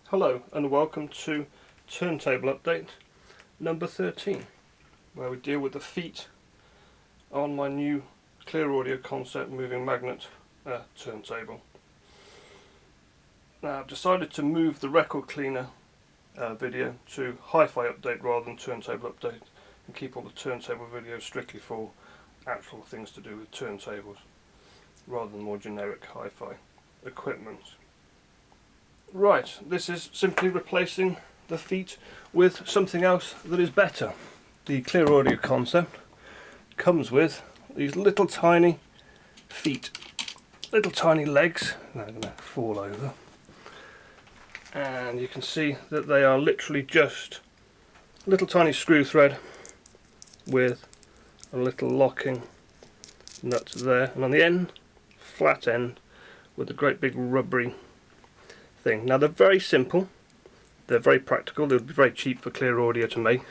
Hello and welcome to Turntable Update number 13, where we deal with the feet on my new Clearaudio Concept moving magnet turntable. Now I've decided to move the record cleaner video to hi-fi update rather than turntable update, and keep all the turntable videos strictly for actual things to do with turntables rather than more generic hi-fi equipment. Right, this is simply replacing the feet with something else that is better. The Clearaudio Concept comes with these little tiny feet, little tiny legs. They're going to fall over, and you can see that they are literally just little tiny screw thread with a little locking nut there, and on the end, flat end with a great big rubbery thing. Now they're very simple, they're very practical, they would be very cheap for Clearaudio to make,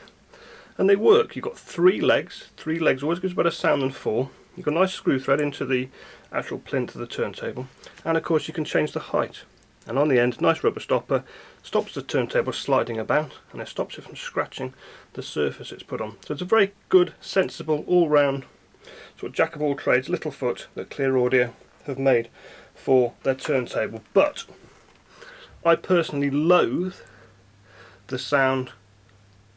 and they work. You've got three legs always gives better sound than four. You've got a nice screw thread into the actual plinth of the turntable, and of course you can change the height, and on the end nice rubber stopper stops the turntable sliding about, and it stops it from scratching the surface it's put on. So it's a very good, sensible, all-round sort of jack of all trades little foot that Clearaudio have made for their turntable. But I personally loathe the sound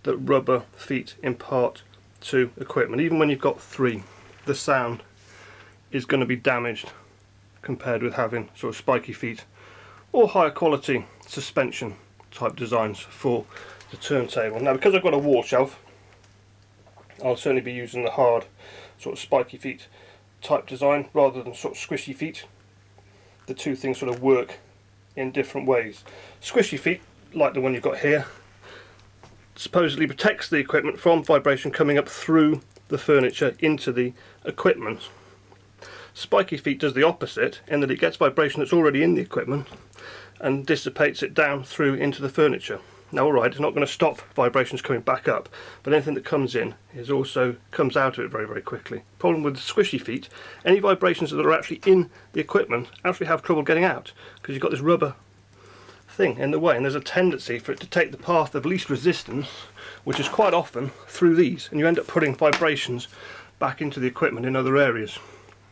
that rubber feet impart to equipment. Even when you've got three, the sound is going to be damaged compared with having sort of spiky feet or higher quality suspension type designs for the turntable. Now because I've got a wall shelf, I'll certainly be using the hard sort of spiky feet type design rather than sort of squishy feet. The two things sort of work in different ways. Squishy feet, like the one you've got here, supposedly protects the equipment from vibration coming up through the furniture into the equipment. Spiky feet does the opposite, in that it gets vibration that's already in the equipment and dissipates it down through into the furniture. Now alright, it's not going to stop vibrations coming back up, but anything that comes in is also comes out of it very, very quickly. Problem with squishy feet, any vibrations that are actually in the equipment actually have trouble getting out, because you've got this rubber thing in the way, and there's a tendency for it to take the path of least resistance, which is quite often through these, and you end up putting vibrations back into the equipment in other areas.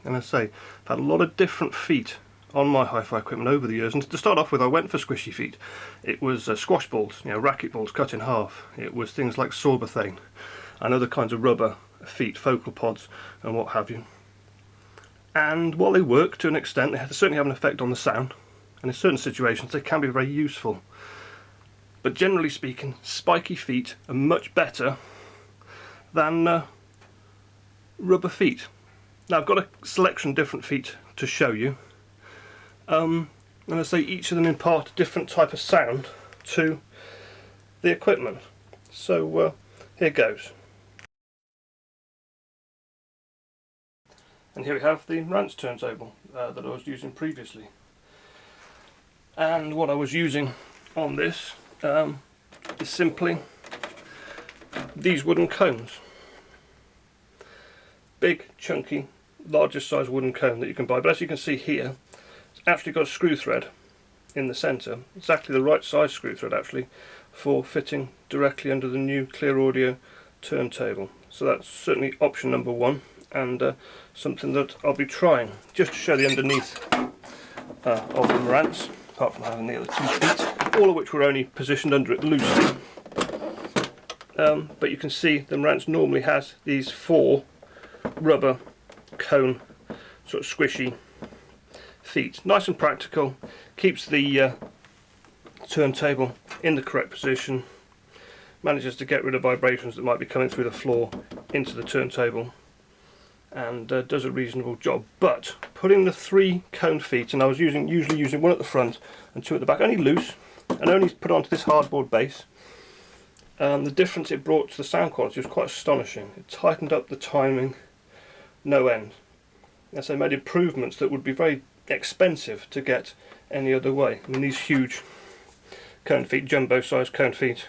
And I say, I've had a lot of different feet on my hi-fi equipment over the years, and to start off with I went for squishy feet. It was squash balls, racket balls cut in half. It was things like sorbethane and other kinds of rubber feet, focal pods and what have you. And while they work to an extent, they certainly have an effect on the sound, and in certain situations they can be very useful. But generally speaking, spiky feet are much better than rubber feet. Now I've got a selection of different feet to show you. And I say each of them impart a different type of sound to the equipment. So here goes. And here we have the Rance turntable that I was using previously. And what I was using on this is simply these wooden cones. Big, chunky, largest size wooden cone that you can buy. But as you can see here, actually got a screw thread in the centre, exactly the right size screw thread actually, for fitting directly under the new Clearaudio turntable. So that's certainly option number one, and something that I'll be trying. Just to show the underneath of the Rance, apart from having the other 2 feet, all of which were only positioned under it loosely. But you can see the Rance normally has these 4 rubber cone sort of squishy feet. Nice and practical, keeps the turntable in the correct position, manages to get rid of vibrations that might be coming through the floor into the turntable, and does a reasonable job. But putting the 3 cone feet, and I was usually using 1 at the front and 2 at the back, only loose and only put onto this hardboard base, the difference it brought to the sound quality was quite astonishing. It tightened up the timing no end. As I made improvements that would be very expensive to get any other way. I mean, these huge cone feet, jumbo sized cone feet,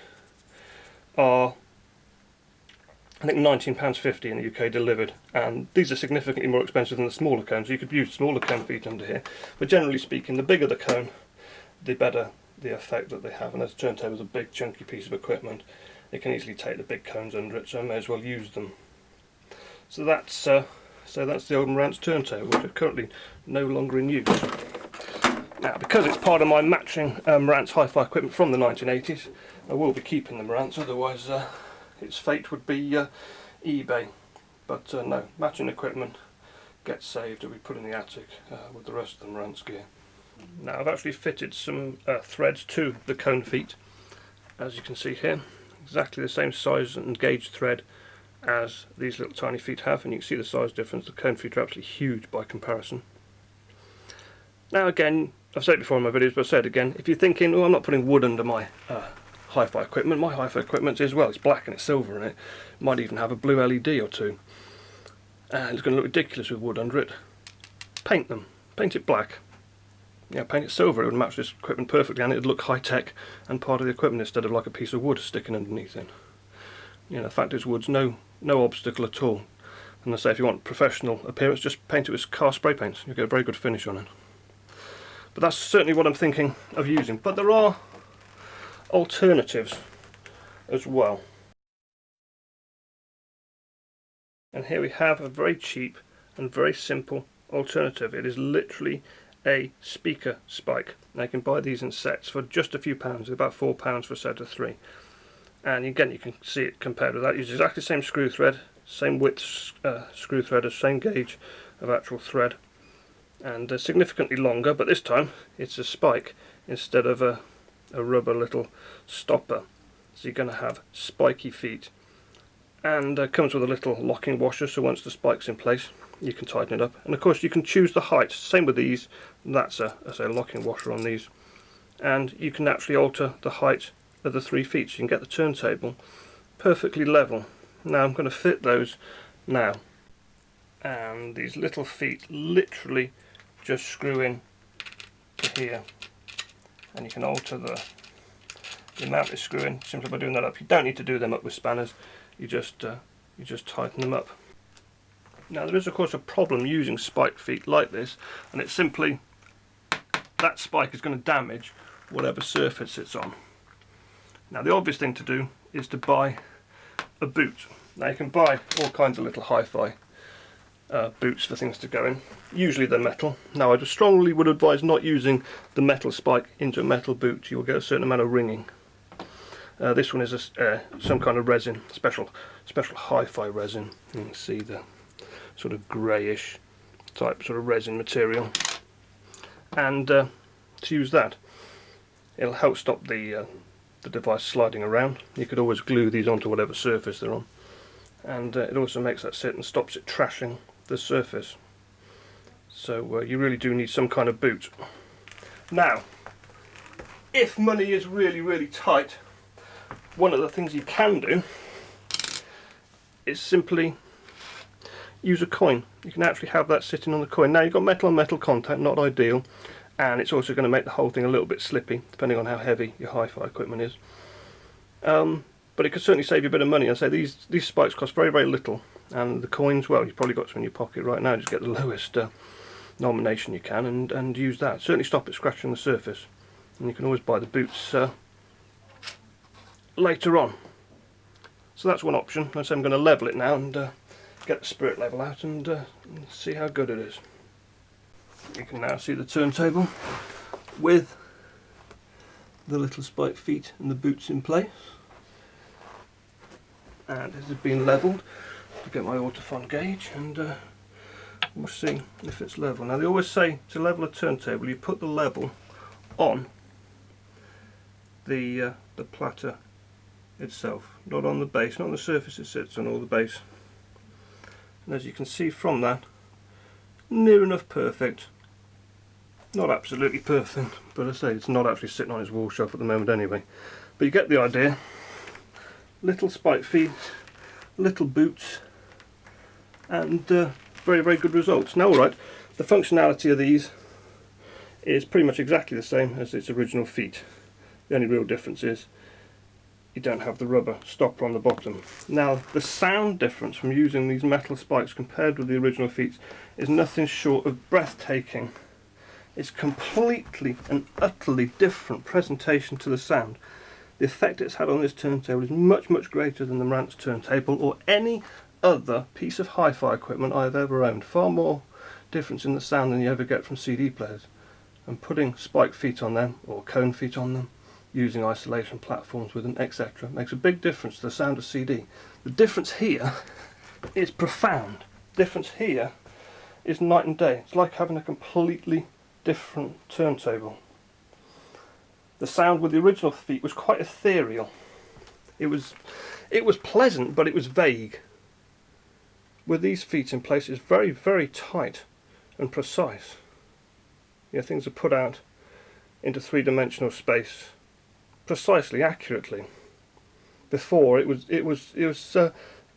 are I think £19.50 in the UK delivered, and these are significantly more expensive than the smaller cones. You could use smaller cone feet under here, but generally speaking, the bigger the cone, the better the effect that they have. And as a turntable is a big chunky piece of equipment, it can easily take the big cones under it, so I may as well use them. So that's the old Marantz turntable, which are currently no longer in use. Now, because it's part of my matching Marantz hi-fi equipment from the 1980s, I will be keeping the Marantz, otherwise its fate would be eBay. But no, matching equipment gets saved, it'll be put in the attic with the rest of the Marantz gear. Now, I've actually fitted some threads to the cone feet, as you can see here. Exactly the same size and gauge thread as these little tiny feet have, and you can see the size difference. The cone feet are absolutely huge by comparison. Now again, I've said it before in my videos, but I'll say it again, if you're thinking, oh, I'm not putting wood under my hi-fi equipment, my hi-fi equipment is, well, it's black and it's silver in it, might even have a blue LED or two, and it's going to look ridiculous with wood under it. Paint them, paint it black, paint it silver, it would match this equipment perfectly, and it would look high-tech and part of the equipment instead of like a piece of wood sticking underneath it. The fact is, wood's no obstacle at all. And I say, if you want professional appearance, just paint it with car spray paints. You'll get a very good finish on it. But that's certainly what I'm thinking of using. But there are alternatives as well. And here we have a very cheap and very simple alternative. It is literally a speaker spike. Now you can buy these in sets for just a few pounds, about £4 for a set of 3. And again, you can see it compared with that. Use exactly the same screw thread, same width screw thread, same gauge of actual thread, and significantly longer, but this time it's a spike instead of a rubber little stopper. So you're going to have spiky feet, and comes with a little locking washer, so once the spike's in place you can tighten it up. And of course you can choose the height, same with these. That's a locking washer on these, and you can actually alter the height of the 3 feet, so you can get the turntable perfectly level. Now I'm going to fit those now, and these little feet literally just screw in to here, and you can alter the amount they screw in simply by doing that up. You don't need to do them up with spanners, you just tighten them up. Now there is of course a problem using spike feet like this, and it's simply that spike is going to damage whatever surface it's on. Now the obvious thing to do is to buy a boot. Now you can buy all kinds of little hi-fi boots for things to go in. Usually they're metal. Now I just strongly would advise not using the metal spike into a metal boot. You will get a certain amount of ringing. This one is some kind of resin, special hi-fi resin. You can see the sort of greyish type sort of resin material. And to use that, it'll help stop the device sliding around. You could always glue these onto whatever surface they're on, and it also makes that sit and stops it trashing the surface. So you really do need some kind of boot. Now, if money is really tight, one of the things you can do is simply use a coin. You can actually have that sitting on the coin. Now you've got metal on metal contact, not ideal, and it's also going to make the whole thing a little bit slippy depending on how heavy your hi-fi equipment is. But it could certainly save you a bit of money. I say these spikes cost very little, and the coins, well, you've probably got some in your pocket right now. Just get the lowest nomination you can and use that. Certainly stop it scratching the surface, and you can always buy the boots later on. So that's one option. I say I'm going to level it now and get the spirit level out and see how good it is. You can now see the turntable with the little spike feet and the boots in place, and it has been levelled to get my autophon gauge, and we'll see if it's level. Now they always say to level a turntable you put the level on the platter itself, not on the base, not on the surface it sits on, or the base. And as you can see from that, near enough perfect. Not absolutely perfect, but I say it's not actually sitting on its wall shelf at the moment anyway. But you get the idea. Little spike feet, little boots, and very good results. Now alright, the functionality of these is pretty much exactly the same as its original feet. The only real difference is you don't have the rubber stopper on the bottom. Now the sound difference from using these metal spikes compared with the original feet is nothing short of breathtaking. It's completely and utterly different presentation to the sound. The effect it's had on this turntable is much, much greater than the Marantz turntable or any other piece of hi-fi equipment I've ever owned. Far more difference in the sound than you ever get from CD players. And putting spike feet on them, or cone feet on them, using isolation platforms with them, etc., makes a big difference to the sound of CD. The difference here is profound. The difference here is night and day. It's like having a completely different turntable. The sound with the original feet was quite ethereal. It was pleasant, but it was vague. With these feet in place, it's very, very tight and precise. Yeah, things are put out into three-dimensional space precisely, accurately. Before it was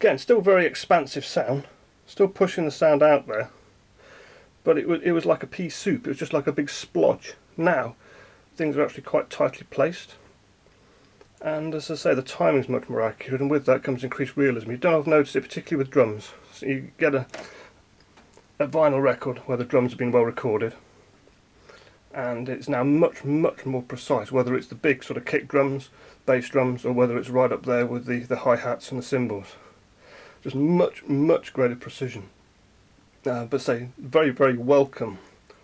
again still very expansive sound, still pushing the sound out there, but it was like a pea soup. It was just like a big splodge. Now things are actually quite tightly placed, and as I say, the timing is much more accurate, and with that comes increased realism. You don't have noticed it particularly with drums. So you get a vinyl record where the drums have been well recorded, and it's now much, much more precise, whether it's the big sort of kick drums, bass drums, or whether it's right up there with the hi-hats and the cymbals. Just much, much greater precision. But say, very, very welcome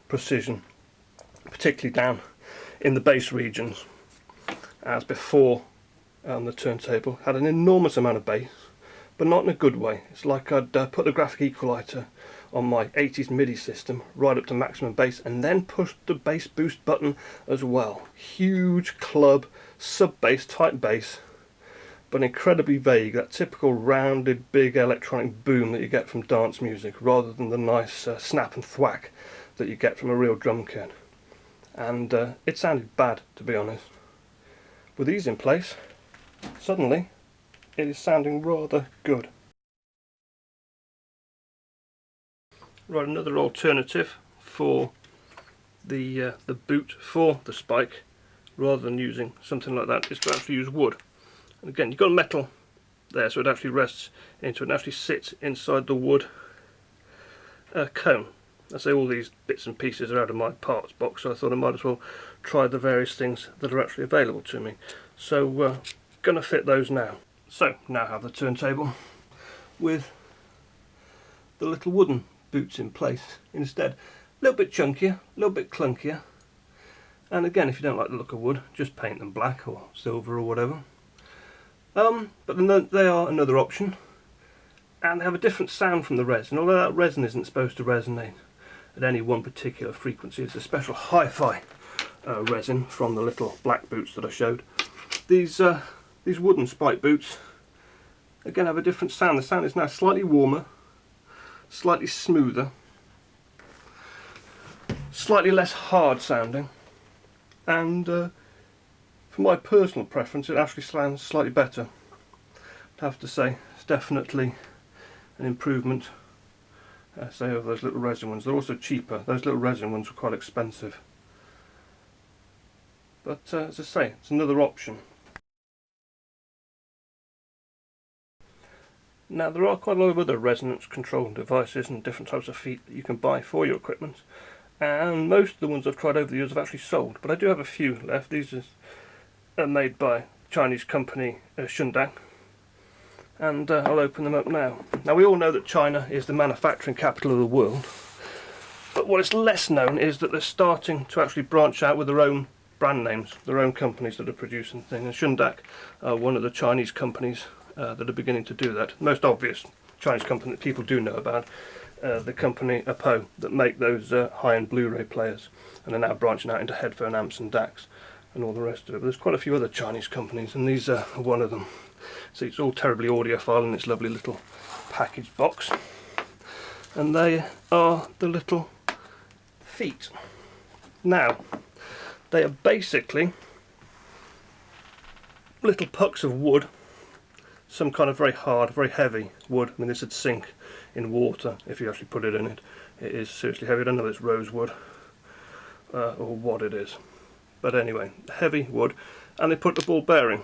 precision, particularly down in the bass regions, as before the turntable had an enormous amount of bass, but not in a good way. It's like I'd put the graphic equalizer on my 80s MIDI system right up to maximum bass and then push the bass boost button as well. Huge club, sub-bass type bass, but incredibly vague, that typical rounded big electronic boom that you get from dance music, rather than the nice snap and thwack that you get from a real drum kit. And it sounded bad, to be honest. With these in place, suddenly it is sounding rather good. Right, another alternative for the boot for the spike, rather than using something like that, is to actually use wood. And again, you've got metal there, so it actually rests into it and actually sits inside the wood cone. I say all these bits and pieces are out of my parts box, so I thought I might as well try the various things that are actually available to me. So going to fit those now. So now I have the turntable with the little wooden boots in place instead. A little bit chunkier, a little bit clunkier, and again, if you don't like the look of wood, just paint them black or silver or whatever. But then they are another option, and they have a different sound from the resin. Although that resin isn't supposed to resonate at any one particular frequency, it's a special hi-fi resin from the little black boots that I showed. These wooden spike boots again have a different sound. The sound is now slightly warmer, slightly smoother, slightly less hard sounding, and for my personal preference it actually sounds slightly better. I'd have to say it's definitely an improvement, say, over those little resin ones. They're also cheaper. Those little resin ones were quite expensive, but as I say, it's another option. Now, there are quite a lot of other resonance control devices and different types of feet that you can buy for your equipment, and most of the ones I've tried over the years have actually sold, but I do have a few left. These are made by Chinese company Shunmuck, and I'll open them up now. Now, we all know that China is the manufacturing capital of the world, but what is less known is that they're starting to actually branch out with their own brand names, their own companies that are producing things, and Xindak are one of the Chinese companies that are beginning to do that. The most obvious Chinese company that people do know about, the company Po, that make those high-end Blu-ray players, and are now branching out into headphone amps and DACs and all the rest of it. But there's quite a few other Chinese companies, and these are one of them. So it's all terribly audiophile in its lovely little packaged box, and they are the little feet. Now, they are basically little pucks of wood, some kind of very hard, very heavy wood. I mean, this would sink in water if you actually put it in it. It is seriously heavy. I don't know if it's rosewood or what it is, but anyway, heavy wood, and they put the ball bearing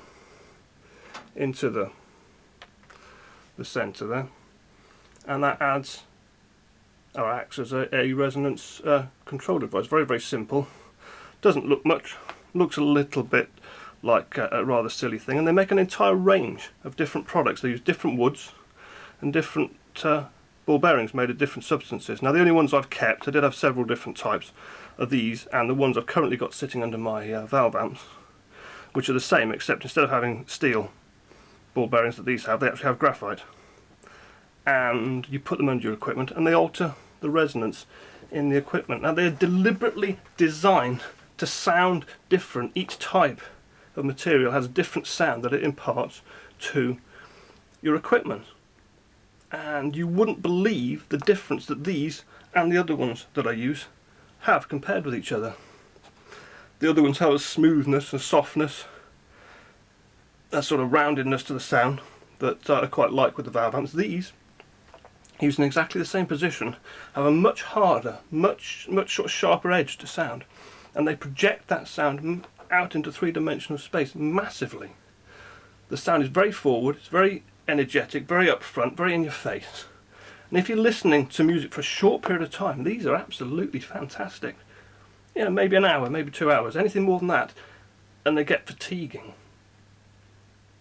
into the centre there, and that adds acts as a resonance control device. Very, very simple. Doesn't look much. Looks a little bit like a rather silly thing. And they make an entire range of different products. They use different woods and different ball bearings made of different substances. Now the only ones I've kept, I did have several different types of these, and the ones I've currently got sitting under my valve amps, which are the same, except instead of having steel ball bearings that these have, they actually have graphite. And you put them under your equipment and they alter the resonance in the equipment. Now they're deliberately designed to sound different. Each type of material has a different sound that it imparts to your equipment. And you wouldn't believe the difference that these and the other ones that I use have compared with each other. The other ones have a smoothness and softness, a sort of roundedness to the sound that I quite like with the valve amps. These, using exactly the same position, have a much harder, much sort of sharper edge to sound, and they project that sound out into three-dimensional space massively. The sound is very forward, it's very energetic, very upfront, very in your face. And if you're listening to music for a short period of time, these are absolutely fantastic. You know, maybe an hour, maybe 2 hours, anything more than that, and they get fatiguing.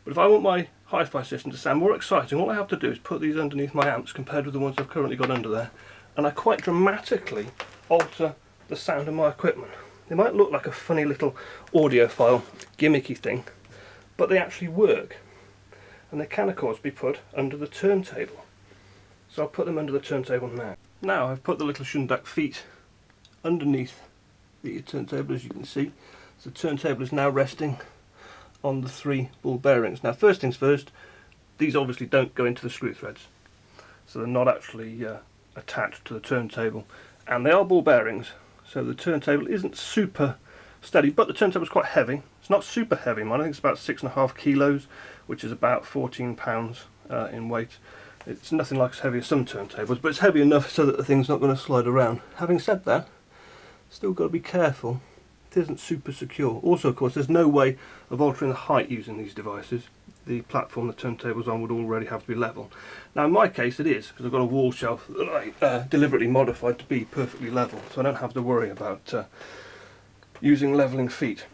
But if I want my hi-fi system to sound more exciting, all I have to do is put these underneath my amps compared with the ones I've currently got under there, and I quite dramatically alter the sound of my equipment. They might look like a funny little audiophile gimmicky thing, but they actually work. And they can of course be put under the turntable. So I'll put them under the turntable now. Now I've put the little Xindak feet underneath the turntable, as you can see. So the turntable is now resting on the 3 ball bearings. Now first things first, these obviously don't go into the screw threads, so they're not actually attached to the turntable, and they are ball bearings, so the turntable isn't super steady, but the turntable is quite heavy. It's not super heavy, mine. I think it's about 6.5 kilos, which is about 14 pounds in weight. It's nothing like as heavy as some turntables, but it's heavy enough so that the thing's not going to slide around. Having said that, still got to be careful. It isn't super secure. Also, of course, there's no way of altering the height using these devices. The platform the turntable's on would already have to be level. Now in my case it is, because I've got a wall shelf that I deliberately modified to be perfectly level, so I don't have to worry about using levelling feet.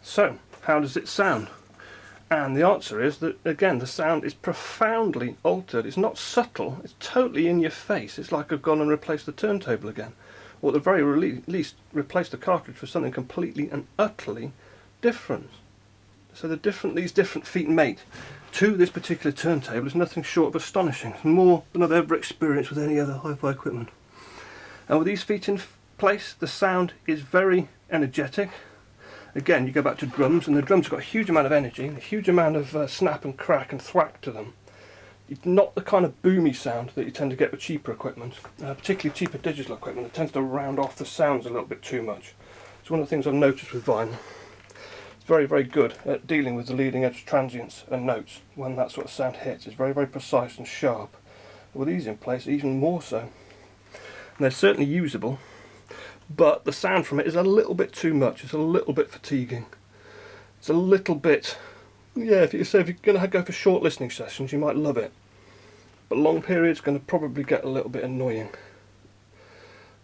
So, how does it sound? And the answer is that, again, the sound is profoundly altered. It's not subtle, it's totally in your face. It's like I've gone and replaced the turntable again. Or at the very least, replaced the cartridge for something completely and utterly different. So these different feet mate to this particular turntable is nothing short of astonishing. It's more than I've ever experienced with any other hi-fi equipment. And with these feet in place, the sound is very energetic. Again, you go back to drums, and the drums have got a huge amount of energy, a huge amount of snap and crack and thwack to them. It's not the kind of boomy sound that you tend to get with cheaper equipment, particularly cheaper digital equipment. It tends to round off the sounds a little bit too much. It's one of the things I've noticed with vinyl. It's very, very good at dealing with the leading edge transients and notes when that sort of sound hits. It's very, very precise and sharp. With these in place, even more so. And they're certainly usable, but the sound from it is a little bit too much. It's a little bit fatiguing. It's a little bit, yeah, if you're going to go for short listening sessions, you might love it. But long periods going to probably get a little bit annoying.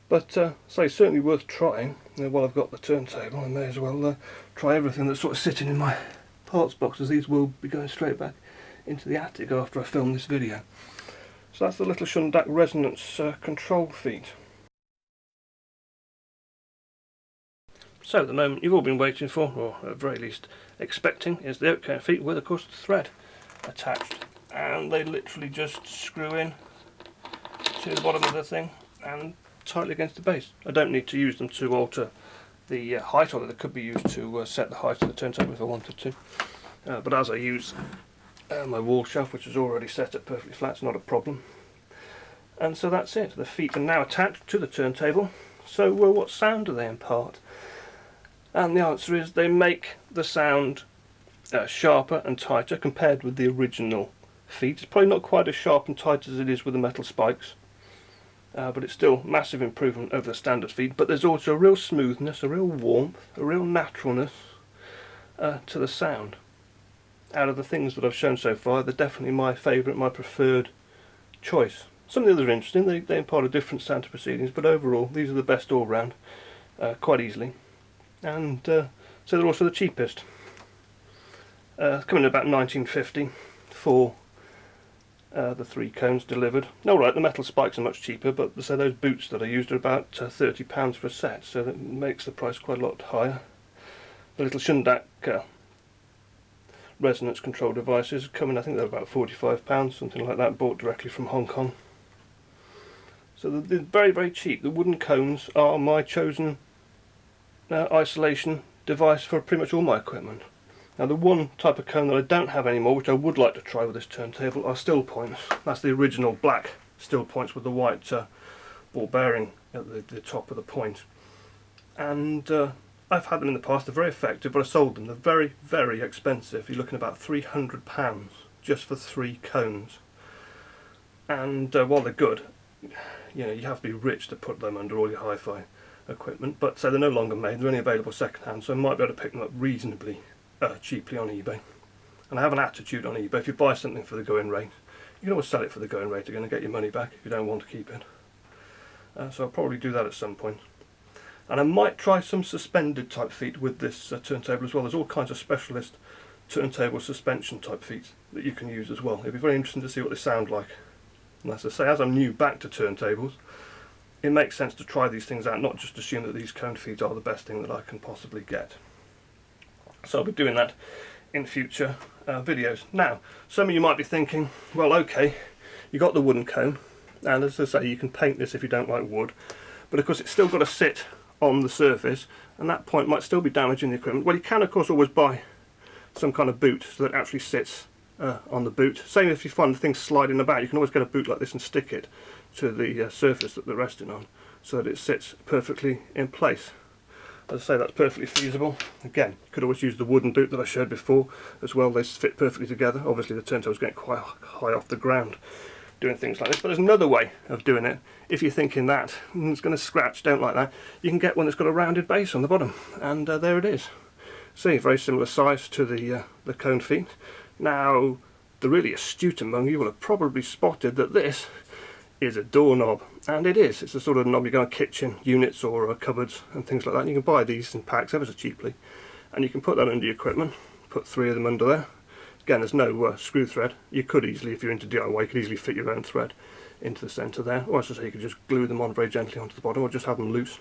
But so it's certainly worth trying. While I've got the turntable, I may as well try everything that's sort of sitting in my parts box, as these will be going straight back into the attic after I film this video. So that's the little Xindak resonance control feet. So the moment you've all been waiting for, or at the very least expecting, is the outcome feet with, of course, the thread attached. And they literally just screw in to the bottom of the thing and tightly against the base. I don't need to use them to alter the height, although they could be used to set the height of the turntable if I wanted to. But as I use my wall shelf, which is already set up perfectly flat, it's not a problem. And so that's it. The feet are now attached to the turntable. So what sound do they impart? And the answer is they make the sound sharper and tighter compared with the original feet. It's probably not quite as sharp and tight as it is with the metal spikes, but it's still massive improvement over the standard feet. But there's also a real smoothness, a real warmth, a real naturalness to the sound. Out of the things that I've shown so far, they're definitely my favourite, my preferred choice Some of the others are interesting, they impart a different sound to proceedings, but overall these are the best all round, quite easily, and so they're also the cheapest. Coming in about 1950 for the 3 cones delivered. Alright, the metal spikes are much cheaper, but so those boots that I used are about £30 for a set, so that makes the price quite a lot higher. The little Xindak resonance control devices come in, I think they're about £45, something like that, bought directly from Hong Kong. So they're very, very cheap. The wooden cones are my chosen isolation device for pretty much all my equipment. Now the one type of cone that I don't have anymore, which I would like to try with this turntable, are still points. That's the original black still points with the white ball bearing at the top of the point. And I've had them in the past, they're very effective, but I sold them. They're very, very expensive. You're looking at about £300 just for 3 cones. And while they're good, you know, you have to be rich to put them under all your hi-fi equipment, but so they're no longer made, they're only available second hand, so I might be able to pick them up reasonably cheaply on eBay. And I have an attitude on eBay, if you buy something for the going rate, you can always sell it for the going rate again and get your money back if you don't want to keep it. So I'll probably do that at some point. And I might try some suspended type feet with this turntable as well. There's all kinds of specialist turntable suspension type feet that you can use as well. It'll be very interesting to see what they sound like. And as I say, as I'm new back to turntables, it makes sense to try these things out, not just assume that these cone feet are the best thing that I can possibly get. So I'll be doing that in future videos. Now, some of you might be thinking, well, okay, you got the wooden cone, and as I say, you can paint this if you don't like wood, but of course it's still got to sit on the surface, and that point might still be damaging the equipment. Well, you can of course always buy some kind of boot so that it actually sits on the boot. Same if you find the thing sliding about, you can always get a boot like this and stick it to the surface that they're resting on so that it sits perfectly in place. As I say, that's perfectly feasible. Again, you could always use the wooden boot that I showed before as well. They fit perfectly together. Obviously the turntable's getting quite high off the ground doing things like this, but there's another way of doing it. If you're thinking that it's going to scratch, don't like that, you can get one that's got a rounded base on the bottom, and there it is. See, very similar size to the cone feet. Now, the really astute among you will have probably spotted that this is a doorknob, and it is. It's the sort of knob you go on kitchen units or cupboards and things like that. And you can buy these in packs ever so cheaply, and you can put that under your equipment, put 3 of them under there. Again, there's no screw thread. You could easily, if you're into DIY, you could easily fit your own thread into the centre there, or as I say, you could just glue them on very gently onto the bottom, or just have them loose.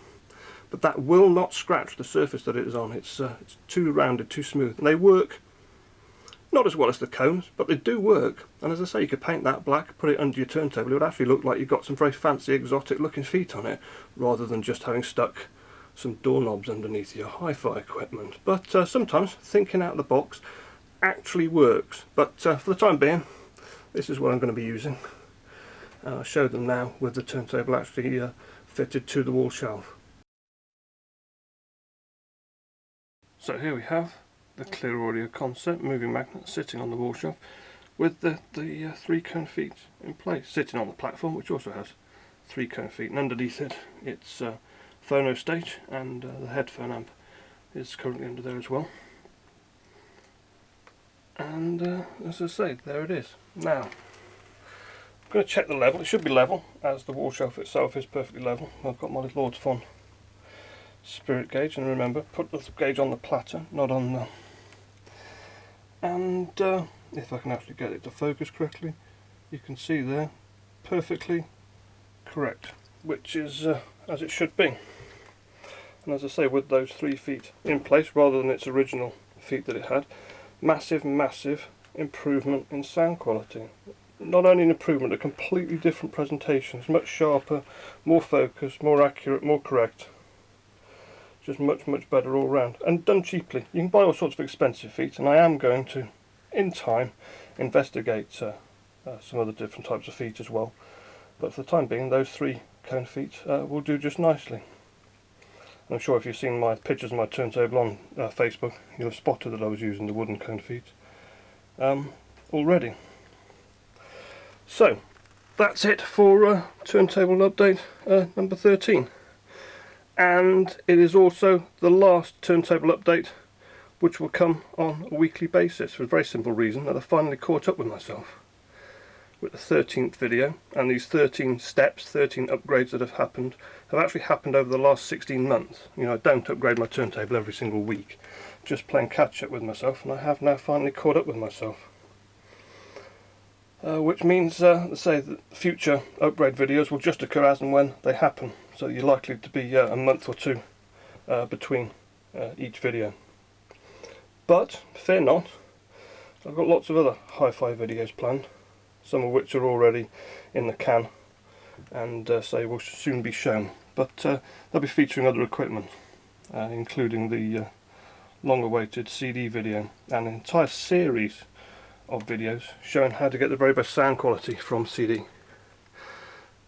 But that will not scratch the surface that it is on. It's too rounded, too smooth, and they work not as well as the cones, but they do work. And as I say, you could paint that black, put it under your turntable, it would actually look like you've got some very fancy exotic looking feet on it, rather than just having stuck some doorknobs underneath your hi-fi equipment. But sometimes thinking out of the box actually works. But for the time being, this is what I'm going to be using. I'll show them now with the turntable actually fitted to the wall shelf. So here we have the Clearaudio Concept moving magnet sitting on the wall shelf with the 3 cone feet in place, sitting on the platform, which also has 3 cone feet, and underneath it it's Phono stage, and the headphone amp is currently under there as well. And as I say, there it is. Now I'm going to check the level. It should be level, as the wall shelf itself is perfectly level. I've got my little Lord's Fon spirit gauge, and remember, put the gauge on the platter, not on the... And if I can actually get it to focus correctly, you can see there, perfectly correct, which is as it should be. And as I say, with those 3 feet in place, rather than its original feet that it had, massive improvement in sound quality. Not only an improvement, a completely different presentation. It's much sharper, more focused, more accurate, more correct. Just much better all round, and done cheaply. You can buy all sorts of expensive feet, and I am going to, in time, investigate some other different types of feet as well. But for the time being, those 3 cone feet will do just nicely. And I'm sure if you've seen my pictures of my turntable on Facebook, you'll have spotted that I was using the wooden cone feet already. So that's it for turntable update number 13. And it is also the last turntable update which will come on a weekly basis, for a very simple reason that I finally caught up with myself. with the 13th video, and these 13 steps, 13 upgrades that have actually happened over the last 16 months. You know, I don't upgrade my turntable every single week, just playing catch up with myself, and I have now finally caught up with myself. Which means, let's say, that future upgrade videos will just occur as and when they happen, so you're likely to be a month or two between each video. But fear not, I've got lots of other hi-fi videos planned, some of which are already in the can and say will soon be shown, but they'll be featuring other equipment, including the long-awaited CD video and an entire series of videos showing how to get the very best sound quality from CD,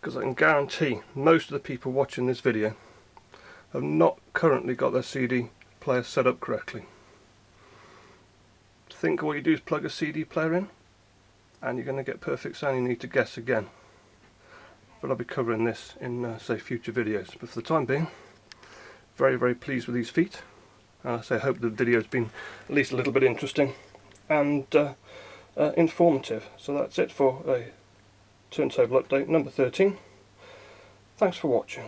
because I can guarantee most of the people watching this video have not currently got their CD player set up correctly. Think all you do is plug a CD player in and you're going to get perfect sound. You need to guess again, but I'll be covering this in say future videos. But for the time being, very pleased with these feet, and I hope the video's been at least a little bit interesting and informative. So that's it for a turntable update number 13. Thanks for watching.